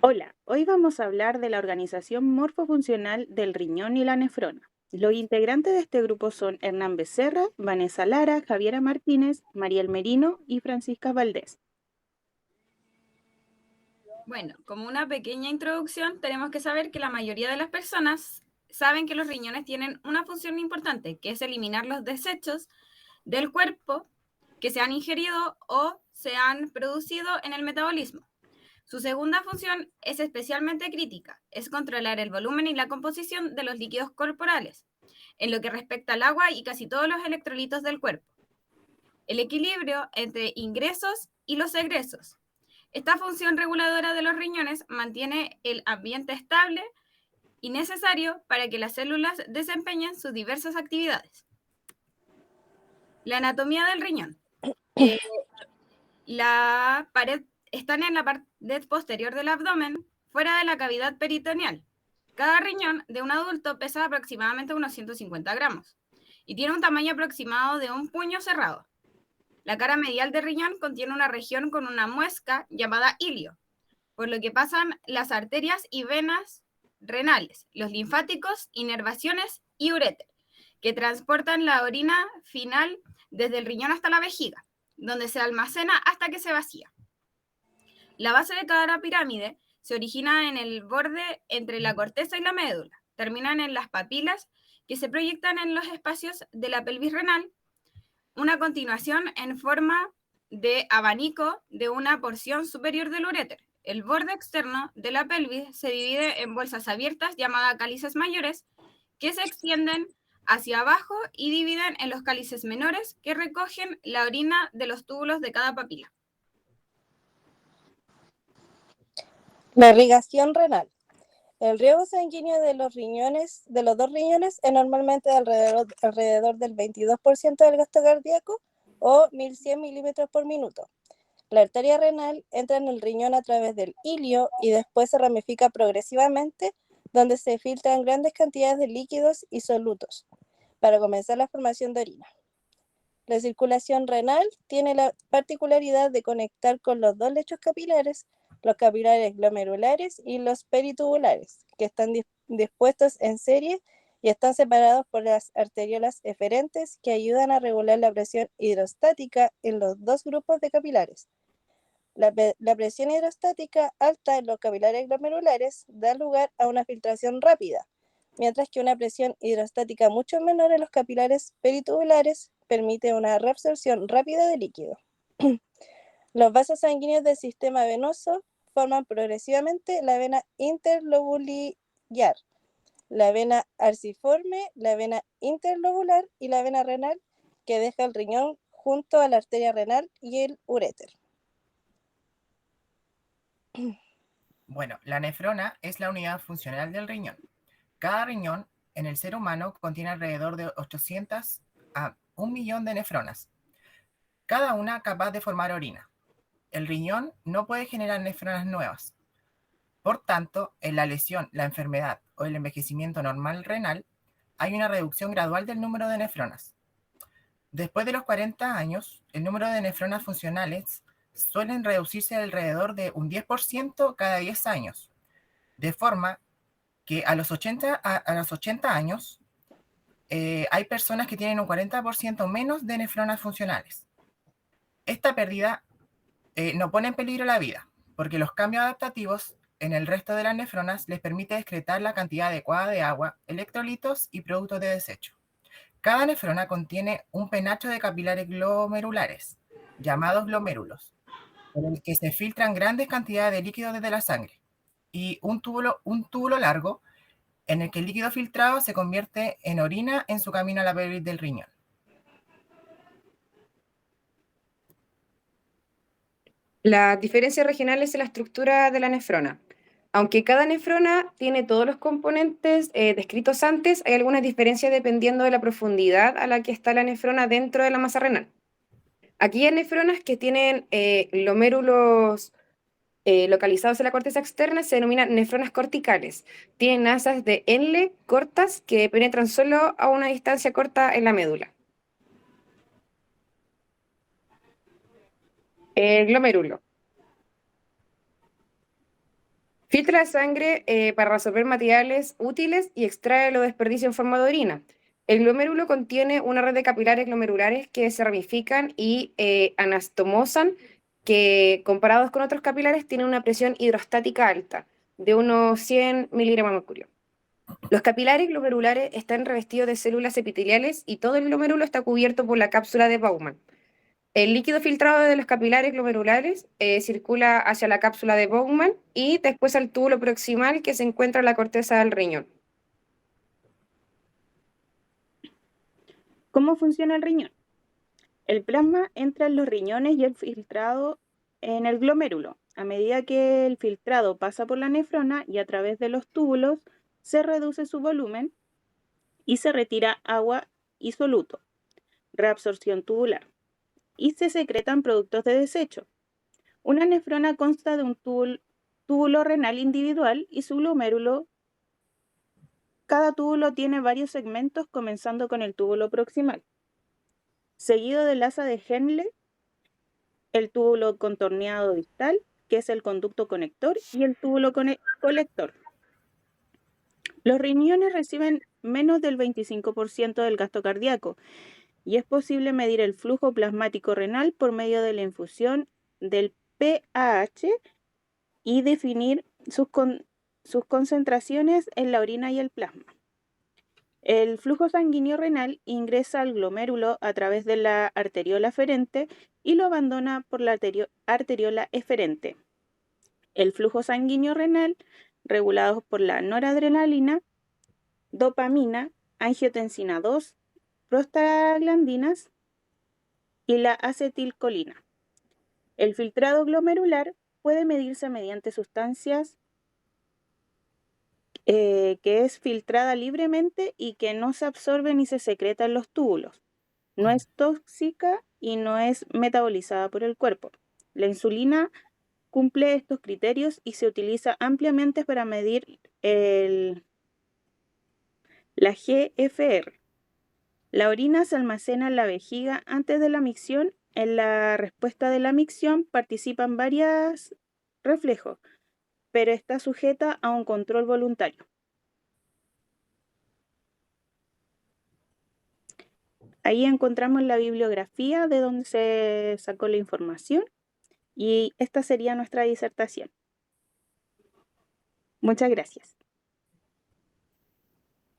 Hola, hoy vamos a hablar de la organización morfofuncional del riñón y la nefrona. Los integrantes de este grupo son Hernán Becerra, Vanessa Lara, Javiera Martínez, Mariel Merino y Francisca Valdés. Bueno, como una pequeña introducción, tenemos que saber que la mayoría de las personas saben que los riñones tienen una función importante, que es eliminar los desechos del cuerpo que se han ingerido o se han producido en el metabolismo. Su segunda función es especialmente crítica, es controlar el volumen y la composición de los líquidos corporales, en lo que respecta al agua y casi todos los electrolitos del cuerpo. El equilibrio entre ingresos y los egresos. Esta función reguladora de los riñones mantiene el ambiente estable y necesario para que las células desempeñen sus diversas actividades. La anatomía del riñón. Eh, la pared están en la pared posterior del abdomen, fuera de la cavidad peritoneal. Cada riñón de un adulto pesa aproximadamente unos 150 gramos y tiene un tamaño aproximado de un puño cerrado. La cara medial del riñón contiene una región con una muesca llamada ilio, por lo que pasan las arterias y venas renales, los linfáticos, inervaciones y uréter, que transportan la orina final desde el riñón hasta la vejiga, donde se almacena hasta que se vacía. La base de cada pirámide se origina en el borde entre la corteza y la médula, terminan en las papilas que se proyectan en los espacios de la pelvis renal, una continuación en forma de abanico de una porción superior del uréter. El borde externo de la pelvis se divide en bolsas abiertas llamadas cálices mayores que se extienden hacia abajo y dividen en los cálices menores que recogen la orina de los túbulos de cada papila. La irrigación renal. El riego sanguíneo de los dos riñones es normalmente de alrededor del 22% del gasto cardíaco o 1100 milímetros por minuto. La arteria renal entra en el riñón a través del ilio y después se ramifica progresivamente, donde se filtran grandes cantidades de líquidos y solutos para comenzar la formación de orina. La circulación renal tiene la particularidad de conectar con los dos lechos capilares, los capilares glomerulares y los peritubulares, que están dispuestos en serie y están separados por las arteriolas eferentes que ayudan a regular la presión hidrostática en los dos grupos de capilares. La presión hidrostática alta en los capilares glomerulares da lugar a una filtración rápida, mientras que una presión hidrostática mucho menor en los capilares peritubulares permite una reabsorción rápida de líquido. Los vasos sanguíneos del sistema venoso forman progresivamente la vena interlobular, la vena arciforme, la vena interlobular y la vena renal, que deja el riñón junto a la arteria renal y el uréter. Bueno, la nefrona es la unidad funcional del riñón. Cada riñón en el ser humano contiene alrededor de 800 a 1 millón de nefronas, cada una capaz de formar orina. El riñón no puede generar nefronas nuevas. Por tanto, en la lesión, la enfermedad o el envejecimiento normal renal, hay una reducción gradual del número de nefronas. Después de los 40 años, el número de nefronas funcionales suelen reducirse alrededor de un 10% cada 10 años, de forma que a los 80 años hay personas que tienen un 40% menos de nefronas funcionales. Esta pérdida no pone en peligro la vida, porque los cambios adaptativos en el resto de las nefronas les permite excretar la cantidad adecuada de agua, electrolitos y productos de desecho. Cada nefrona contiene un penacho de capilares glomerulares, llamados glomérulos, por el que se filtran grandes cantidades de líquidos desde la sangre, y un túbulo largo en el que el líquido filtrado se convierte en orina en su camino a la pelvis del riñón. Las diferencias regionales en la estructura de la nefrona. Aunque cada nefrona tiene todos los componentes descritos antes, hay algunas diferencias dependiendo de la profundidad a la que está la nefrona dentro de la masa renal. Aquí hay nefronas que tienen glomérulos localizados en la corteza externa, se denominan nefronas corticales. Tienen asas de Henle cortas que penetran solo a una distancia corta en la médula. Glomérulo. Filtra la sangre para resolver materiales útiles y extrae los desperdicios en forma de orina. El glomérulo contiene una red de capilares glomerulares que se ramifican y anastomosan, que comparados con otros capilares tienen una presión hidrostática alta, de unos 100 miligramos de mercurio. Los capilares glomerulares están revestidos de células epiteliales y todo el glomérulo está cubierto por la cápsula de Bowman. El líquido filtrado de los capilares glomerulares circula hacia la cápsula de Bowman y después al túbulo proximal que se encuentra en la corteza del riñón. ¿Cómo funciona el riñón? El plasma entra en los riñones y el filtrado en el glomérulo. A medida que el filtrado pasa por la nefrona y a través de los túbulos, se reduce su volumen y se retira agua y soluto, reabsorción tubular, y se secretan productos de desecho. Una nefrona consta de un túbulo renal individual y su glomérulo. Cada túbulo tiene varios segmentos, comenzando con el túbulo proximal, seguido del asa de Henle, el túbulo contorneado distal, que es el conducto conector, y el túbulo colector. Los riñones reciben menos del 25% del gasto cardíaco y es posible medir el flujo plasmático renal por medio de la infusión del pAH y definir sus concentraciones en la orina y el plasma. El flujo sanguíneo renal ingresa al glomérulo a través de la arteriola aferente y lo abandona por la arteriola eferente. El flujo sanguíneo renal, regulado por la noradrenalina, dopamina, angiotensina 2, prostaglandinas y la acetilcolina. El filtrado glomerular puede medirse mediante sustancias que es filtrada libremente y que no se absorbe ni se secreta en los túbulos. No es tóxica y no es metabolizada por el cuerpo. La insulina cumple estos criterios y se utiliza ampliamente para medir la GFR. La orina se almacena en la vejiga antes de la micción. En la respuesta de la micción participan varios reflejos, pero está sujeta a un control voluntario. Ahí encontramos la bibliografía de donde se sacó la información y esta sería nuestra disertación. Muchas gracias.